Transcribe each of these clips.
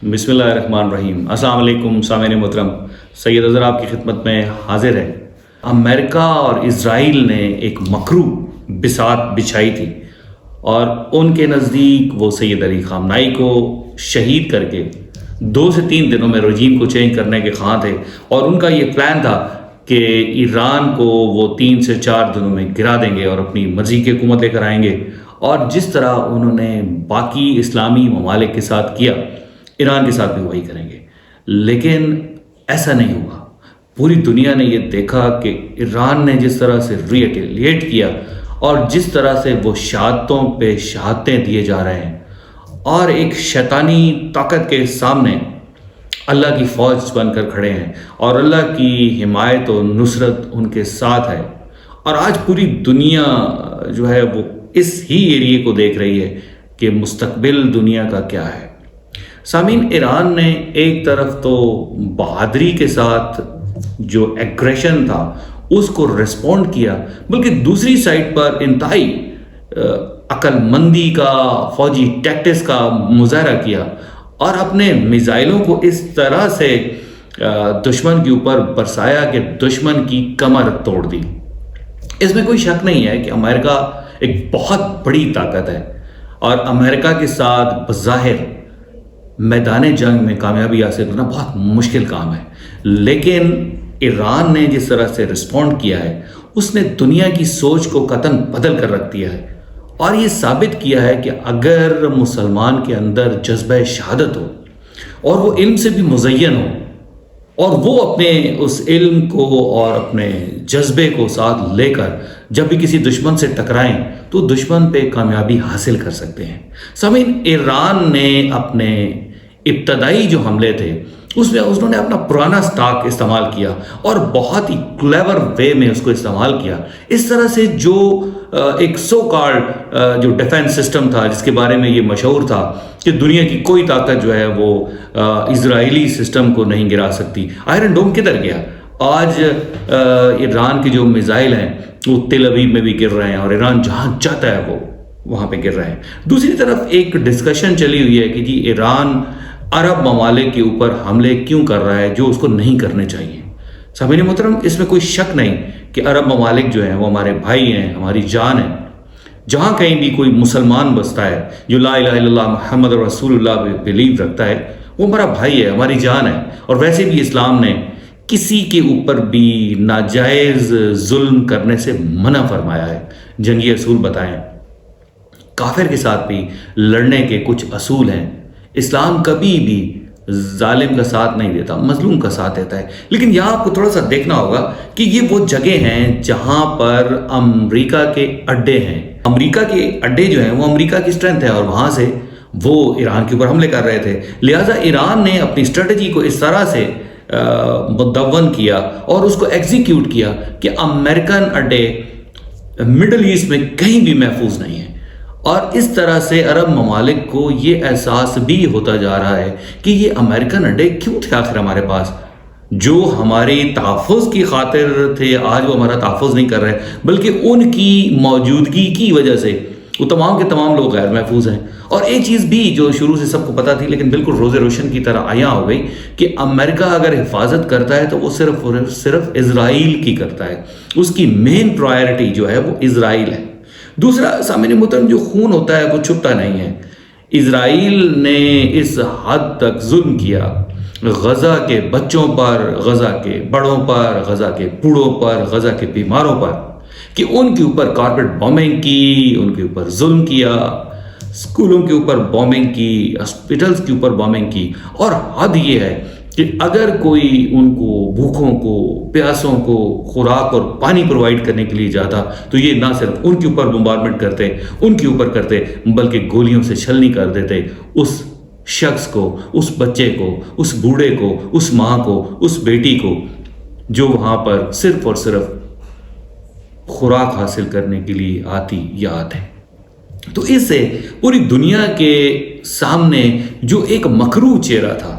بسم اللہ الرحمن الرحیم۔ السلام علیکم سامعین محترم، سید اظہر آپ کی خدمت میں حاضر ہے۔ امریکہ اور اسرائیل نے ایک مکروہ بساط بچھائی تھی اور ان کے نزدیک وہ سید علی خامنائی کو شہید کر کے 2 سے 3 دنوں میں رجیم کو چینج کرنے کے خواہاں تھے، اور ان کا یہ پلان تھا کہ ایران کو وہ 3 سے 4 دنوں میں گرا دیں گے اور اپنی مرضی کی حکومت لے کر آئیں گے۔ اور جس طرح انہوں نے باقی اسلامی ممالک کے ساتھ کیا، ایران کے ساتھ بھی وہی کریں گے۔ لیکن ایسا نہیں ہوا۔ پوری دنیا نے یہ دیکھا کہ ایران نے جس طرح سے ریٹیلیٹ کیا اور جس طرح سے وہ شہادتوں پہ شہادتیں دیے جا رہے ہیں، اور ایک شیطانی طاقت کے سامنے اللہ کی فوج بن کر کھڑے ہیں، اور اللہ کی حمایت و نصرت ان کے ساتھ ہے۔ اور آج پوری دنیا جو ہے وہ اس ہی ایریے کو دیکھ رہی ہے کہ مستقبل دنیا کا کیا ہے۔ سامعین، ایران نے ایک طرف تو بہادری کے ساتھ جو ایگریشن تھا اس کو ریسپونڈ کیا، بلکہ دوسری سائٹ پر انتہائی عقل مندی کا فوجی ٹیکٹکس کا مظاہرہ کیا اور اپنے میزائلوں کو اس طرح سے دشمن کے اوپر برسایا کہ دشمن کی کمر توڑ دی۔ اس میں کوئی شک نہیں ہے کہ امریکہ ایک بہت بڑی طاقت ہے، اور امریکہ کے ساتھ بظاہر میدان جنگ میں کامیابی حاصل کرنا بہت مشکل کام ہے۔ لیکن ایران نے جس طرح سے رسپونڈ کیا ہے، اس نے دنیا کی سوچ کو قطعاً بدل کر رکھ دیا ہے، اور یہ ثابت کیا ہے کہ اگر مسلمان کے اندر جذبہ شہادت ہو اور وہ علم سے بھی مزین ہو، اور وہ اپنے اس علم کو اور اپنے جذبے کو ساتھ لے کر جب بھی کسی دشمن سے ٹکرائیں تو دشمن پہ کامیابی حاصل کر سکتے ہیں۔ سامعین، ایران نے اپنے ابتدائی جو حملے تھے اس میں انہوں نے اپنا پرانا سٹاک استعمال کیا اور بہت ہی کلیور وے میں اس کو استعمال کیا، اس طرح سے جو ایک سو کارڈ جو ڈیفنس سسٹم تھا، جس کے بارے میں یہ مشہور تھا کہ دنیا کی کوئی طاقت جو ہے وہ اسرائیلی سسٹم کو نہیں گرا سکتی۔ آئرن ڈوم کدھر گیا؟ آج ایران کے جو میزائل ہیں وہ تل ابیب میں بھی گر رہے ہیں، اور ایران جہاں چاہتا ہے وہ وہاں پہ گر رہے ہیں۔ دوسری طرف ایک ڈسکشن چلی ہوئی ہے کہ جی ایران عرب ممالک کے اوپر حملے کیوں کر رہا ہے جو اس کو نہیں کرنے چاہیے۔ سامعین محترم، اس میں کوئی شک نہیں کہ عرب ممالک جو ہیں وہ ہمارے بھائی ہیں، ہماری جان ہیں۔ جہاں کہیں بھی کوئی مسلمان بستا ہے جو لا الہ الا اللہ محمد رسول اللہ پہ بلیو رکھتا ہے، وہ ہمارا بھائی ہے، ہماری جان ہے۔ اور ویسے بھی اسلام نے کسی کے اوپر بھی ناجائز ظلم کرنے سے منع فرمایا ہے۔ جنگی اصول بتائیں، کافر کے ساتھ بھی لڑنے کے کچھ اصول ہیں۔ اسلام کبھی بھی ظالم کا ساتھ نہیں دیتا، مظلوم کا ساتھ دیتا ہے۔ لیکن یہاں آپ کو تھوڑا سا دیکھنا ہوگا کہ یہ وہ جگہ ہیں جہاں پر امریکہ کے اڈے ہیں۔ امریکہ کے اڈے جو ہیں وہ امریکہ کی اسٹرینتھ ہے، اور وہاں سے وہ ایران کے اوپر حملے کر رہے تھے۔ لہٰذا ایران نے اپنی اسٹریٹجی کو اس طرح سے مدون کیا اور اس کو ایگزیکیوٹ کیا کہ امریکن اڈے مڈل ایسٹ میں کہیں بھی محفوظ نہیں ہیں۔ اور اس طرح سے عرب ممالک کو یہ احساس بھی ہوتا جا رہا ہے کہ یہ امریکن اڈے کیوں تھے آخر ہمارے پاس، جو ہماری تحفظ کی خاطر تھے، آج وہ ہمارا تحفظ نہیں کر رہے، بلکہ ان کی موجودگی کی وجہ سے وہ تمام کے تمام لوگ غیر محفوظ ہیں۔ اور ایک چیز بھی جو شروع سے سب کو پتہ تھی لیکن بالکل روز روشن کی طرح عیاں ہو گئی کہ امریکہ اگر حفاظت کرتا ہے تو وہ صرف اسرائیل کی کرتا ہے، اس کی مین پرائرٹی جو ہے وہ اسرائیل ہے۔ دوسرا، سامعین محترم، جو خون ہوتا ہے وہ چھپتا نہیں ہے۔ اسرائیل نے اس حد تک ظلم کیا غزہ کے بچوں پر، غزہ کے بڑوں پر، غزہ کے بوڑھوں پر، غزہ کے بیماروں پر، کہ ان کے اوپر کارپیٹ بامبنگ کی، ان کے اوپر ظلم کیا، اسکولوں کے اوپر بامبنگ کی، ہاسپٹلس کے اوپر بامبنگ کی۔ اور حد یہ ہے کہ اگر کوئی ان کو بھوکوں کو، پیاسوں کو خوراک اور پانی پرووائڈ کرنے کے لیے جاتا تو یہ نہ صرف ان کے اوپر بمبارمنٹ کرتے، ان کے اوپر کرتے، بلکہ گولیوں سے چھلنی کر دیتے اس شخص کو، اس بچے کو، اس بوڑھے کو، اس ماں کو، اس بیٹی کو جو وہاں پر صرف اور صرف خوراک حاصل کرنے کے لیے آتی یا آتے۔ تو اس سے پوری دنیا کے سامنے جو ایک مکروہ چہرہ تھا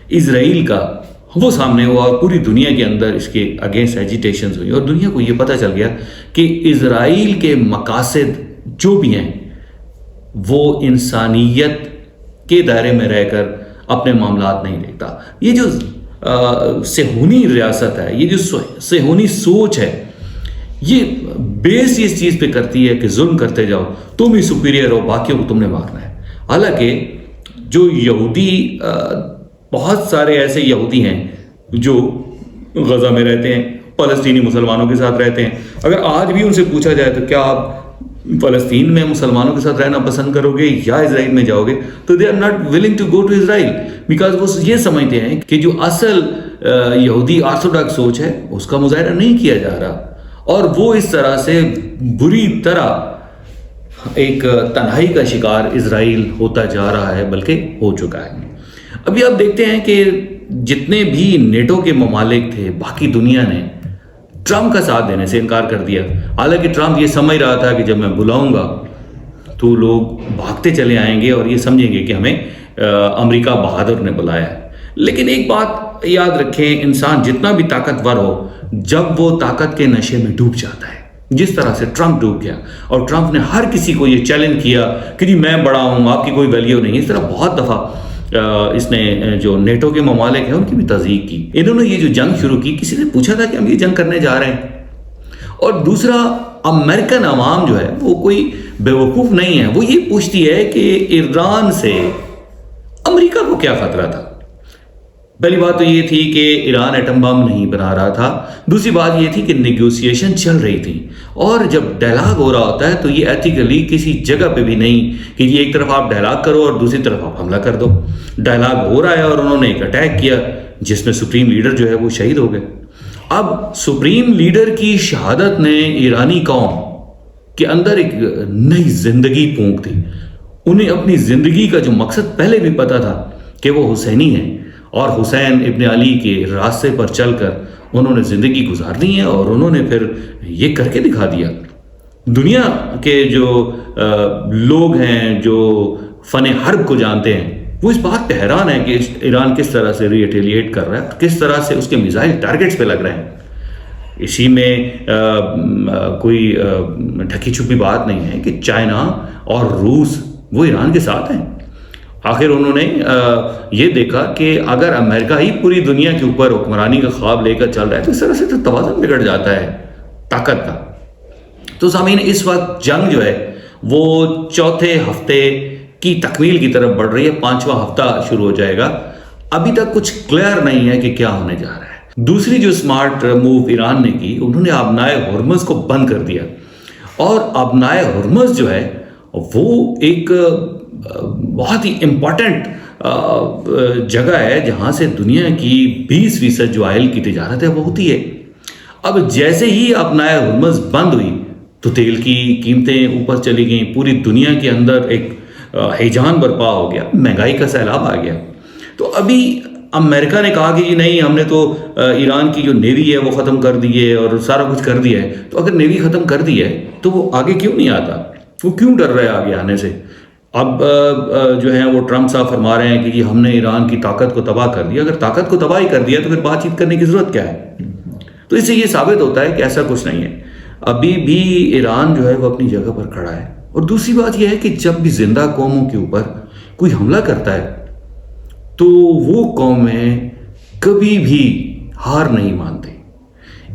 اسرائیل کا، وہ سامنے ہوا، اور پوری دنیا کے اندر اس کے اگینسٹ ایجیٹیشنز ہوئی، اور دنیا کو یہ پتہ چل گیا کہ اسرائیل کے مقاصد جو بھی ہیں وہ انسانیت کے دائرے میں رہ کر اپنے معاملات نہیں دیکھتا. یہ جو صہیونی ریاست ہے, یہ جو صہیونی سوچ ہے, یہ بیس اس چیز پہ کرتی ہے کہ ظلم کرتے جاؤ, تم ہی سپیریئر ہو, باقیوں کو تم نے مارنا ہے. حالانکہ جو یہودی, بہت سارے ایسے یہودی ہیں جو غزہ میں رہتے ہیں, فلسطینی مسلمانوں کے ساتھ رہتے ہیں. اگر آج بھی ان سے پوچھا جائے تو کیا آپ فلسطین میں مسلمانوں کے ساتھ رہنا پسند کرو گے یا اسرائیل میں جاؤ گے, تو they are not willing to go to Israel, because وہ یہ سمجھتے ہیں کہ جو اصل یہودی آرتھوڈاکس سوچ ہے اس کا مظاہرہ نہیں کیا جا رہا, اور وہ اس طرح سے بری طرح ایک تنہائی کا شکار اسرائیل ہوتا جا رہا ہے, بلکہ ہو چکا ہے. ابھی آپ دیکھتے ہیں کہ جتنے بھی نیٹو کے ممالک تھے, باقی دنیا نے ٹرمپ کا ساتھ دینے سے انکار کر دیا. حالانکہ ٹرمپ یہ سمجھ رہا تھا کہ جب میں بلاؤں گا تو لوگ بھاگتے چلے آئیں گے اور یہ سمجھیں گے کہ ہمیں امریکہ بہادر نے بلایا ہے. لیکن ایک بات یاد رکھیں, انسان جتنا بھی طاقتور ہو, جب وہ طاقت کے نشے میں ڈوب جاتا ہے, جس طرح سے ٹرمپ ڈوب گیا, اور ٹرمپ نے ہر کسی کو یہ چیلنج کیا کہ جی میں بڑا ہوں, آپ کی کوئی ویلیو نہیں. اس طرح بہت دفعہ اس نے جو نیٹو کے ممالک ہیں ان کی بھی تصدیق کی. انہوں نے یہ جو جنگ شروع کی, کسی نے پوچھا تھا کہ ہم یہ جنگ کرنے جا رہے ہیں. اور دوسرا, امریکن عوام جو ہے وہ کوئی بیوقوف نہیں ہے, وہ یہ پوچھتی ہے کہ ایران سے امریکہ کو کیا خطرہ تھا. پہلی بات تو یہ تھی کہ ایران ایٹم بم نہیں بنا رہا تھا. دوسری بات یہ تھی کہ نیگوسیشن چل رہی تھی, اور جب ڈائلاگ ہو رہا ہوتا ہے تو یہ ایتھیکلی کسی جگہ پہ بھی نہیں کہ یہ ایک طرف آپ ڈائلاگ کرو اور دوسری طرف آپ حملہ کر دو. ڈائلاگ ہو رہا ہے اور انہوں نے ایک اٹیک کیا جس میں سپریم لیڈر جو ہے وہ شہید ہو گئے. اب سپریم لیڈر کی شہادت نے ایرانی قوم کے اندر ایک نئی زندگی پھونک دی. انہیں اپنی زندگی کا جو مقصد پہلے بھی پتا تھا کہ وہ حسینی ہے, اور حسین ابن علی کے راستے پر چل کر انہوں نے زندگی گزارنی ہے, اور انہوں نے پھر یہ کر کے دکھا دیا. دنیا کے جو لوگ ہیں جو فن حرب کو جانتے ہیں وہ اس بات پہ حیران ہے کہ ایران کس طرح سے ریٹیلیٹ کر رہا ہے, کس طرح سے اس کے میزائل ٹارگٹس پہ لگ رہے ہیں. اسی میں کوئی ڈھکی چھپی بات نہیں ہے کہ چائنا اور روس وہ ایران کے ساتھ ہیں. آخر انہوں نے یہ دیکھا کہ اگر امریکہ ہی پوری دنیا کے اوپر حکمرانی کا خواب لے کر چل رہا ہے تو اس طرح سے تو توازن بگڑ جاتا ہے طاقت کا. تو سامعین, اس وقت جنگ جو ہے وہ چوتھے ہفتے کی تکمیل کی طرف بڑھ رہی ہے, 5واں ہفتہ شروع ہو جائے گا. ابھی تک کچھ کلیئر نہیں ہے کہ کیا ہونے جا رہا ہے. دوسری جو اسمارٹ موو ایران نے کی, انہوں نے آبنائے ہرمز کو بند کر دیا, اور آبنائے ہرمز جو ہے وہ ایک بہت ہی امپورٹنٹ جگہ ہے جہاں سے دنیا کی 20% جو آئل کی تجارت ہے وہ ہوتی ہے. اب جیسے ہی آبنائے ہرمز بند ہوئی تو تیل کی قیمتیں اوپر چلی گئیں, پوری دنیا کے اندر ایک ہیجان برپا ہو گیا, مہنگائی کا سیلاب آ گیا. تو ابھی امریکہ نے کہا کہ نہیں, ہم نے تو ایران کی جو نیوی ہے وہ ختم کر دی ہے اور سارا کچھ کر دیا ہے. تو اگر نیوی ختم کر دی ہے تو وہ آگے کیوں نہیں آتا, وہ کیوں ڈر رہا ہے آگے آنے سے؟ اب جو ہیں وہ ٹرمپ صاحب فرما رہے ہیں کہ یہ ہم نے ایران کی طاقت کو تباہ کر دیا. اگر طاقت کو تباہ ہی کر دیا تو پھر بات چیت کرنے کی ضرورت کیا ہے؟ تو اس سے یہ ثابت ہوتا ہے کہ ایسا کچھ نہیں ہے. ابھی بھی ایران جو ہے وہ اپنی جگہ پر کھڑا ہے. اور دوسری بات یہ ہے کہ جب بھی زندہ قوموں کے اوپر کوئی حملہ کرتا ہے تو وہ قومیں کبھی بھی ہار نہیں مانتے.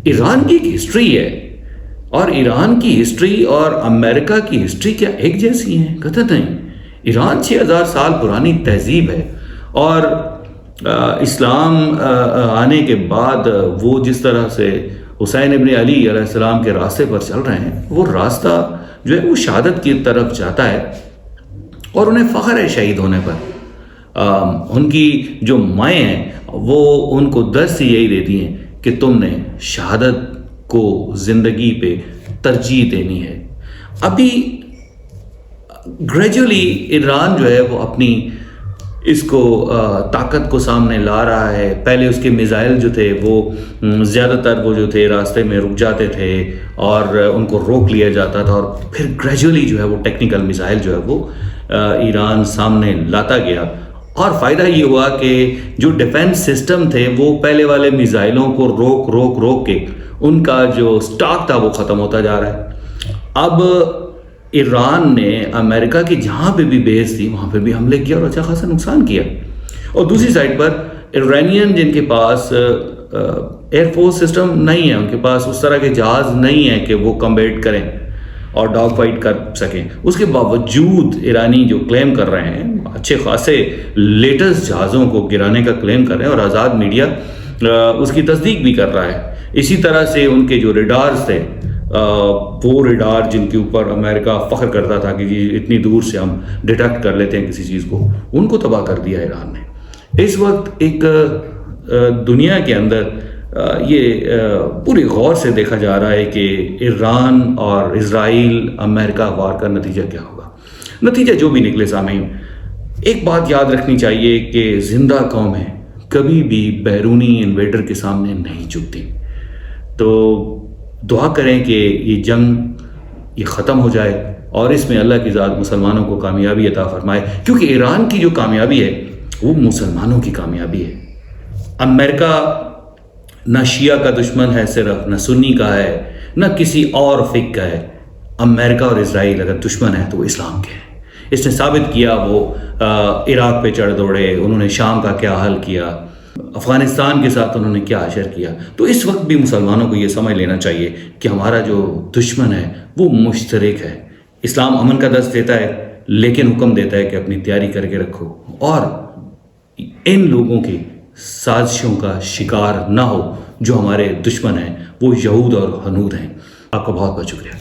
ایران کی ایک ہسٹری ہے, اور ایران کی ہسٹری اور امریکہ کی ہسٹری کیا ایک جیسی ہیں؟ قطعاً نہیں. ایران 6000 سال پرانی تہذیب ہے, اور اسلام آنے کے بعد وہ جس طرح سے حسین ابن علی علیہ السلام کے راستے پر چل رہے ہیں, وہ راستہ جو ہے وہ شہادت کی طرف جاتا ہے, اور انہیں فخر ہے شہید ہونے پر. ان کی جو مائیں ہیں وہ ان کو درس یہی دیتی ہیں کہ تم نے شہادت کو زندگی پہ ترجیح دینی ہے. ابھی گریجولی ایران جو ہے وہ اپنی اس کو طاقت کو سامنے لا رہا ہے. پہلے اس کے میزائل جو تھے وہ زیادہ تر وہ جو تھے راستے میں رک جاتے تھے اور ان کو روک لیا جاتا تھا, اور پھر گریجولی جو ہے وہ ٹیکنیکل میزائل جو ہے وہ ایران سامنے لاتا گیا. اور فائدہ یہ ہوا کہ جو ڈیفنس سسٹم تھے وہ پہلے والے میزائلوں کو روک کے ان کا جو سٹاک تھا وہ ختم ہوتا جا رہا ہے. اب ایران نے امریکہ کی جہاں پہ بھی بیس تھی وہاں پہ بھی حملے کیا اور اچھا خاصا نقصان کیا. اور دوسری سائڈ پر ایرانین جن کے پاس ایئر فورس سسٹم نہیں ہے، ان کے پاس اس طرح کے جہاز نہیں ہیں کہ وہ کمبیٹ کریں اور ڈاگ فائٹ کر سکیں، اس کے باوجود ایرانی جو کلیم کر رہے ہیں اچھے خاصے لیٹسٹ جہازوں کو گرانے کا کلیم کر رہے ہیں، اور آزاد میڈیا اس کی تصدیق بھی کر رہا ہے۔ اسی طرح سے ان کے جو ریڈارز تھے، وہ ریڈار جن کے اوپر امریکہ فخر کرتا تھا کہ جی اتنی دور سے ہم ڈیٹیکٹ کر لیتے ہیں کسی چیز کو، ان کو تباہ کر دیا ایران نے۔ اس وقت ایک دنیا کے اندر یہ پوری غور سے دیکھا جا رہا ہے کہ ایران اور اسرائیل امریکہ وار کا نتیجہ کیا ہوگا۔ نتیجہ جو بھی نکلے سامعین، ایک بات یاد رکھنی چاہیے کہ زندہ قومیں کبھی بھی بیرونی انویڈر کے سامنے نہیں جھکتی۔ تو دعا کریں کہ یہ جنگ یہ ختم ہو جائے اور اس میں اللہ کی ذات مسلمانوں کو کامیابی عطا فرمائے، کیونکہ ایران کی جو کامیابی ہے وہ مسلمانوں کی کامیابی ہے۔ امریکہ نہ شیعہ کا دشمن ہے صرف، نہ سنی کا ہے، نہ کسی اور فقہ کا ہے۔ امریکہ اور اسرائیل اگر دشمن ہے تو وہ اسلام کے ہیں۔ اس نے ثابت کیا، وہ عراق پہ چڑھ دوڑے، انہوں نے شام کا کیا حل کیا، افغانستان کے ساتھ انہوں نے کیا حشر کیا۔ تو اس وقت بھی مسلمانوں کو یہ سمجھ لینا چاہیے کہ ہمارا جو دشمن ہے وہ مشترک ہے۔ اسلام امن کا درس دیتا ہے، لیکن حکم دیتا ہے کہ اپنی تیاری کر کے رکھو اور ان لوگوں کی سازشوں کا شکار نہ ہو جو ہمارے دشمن ہیں، وہ یہود اور ہنود ہیں۔ آپ کا بہت بہت شکریہ۔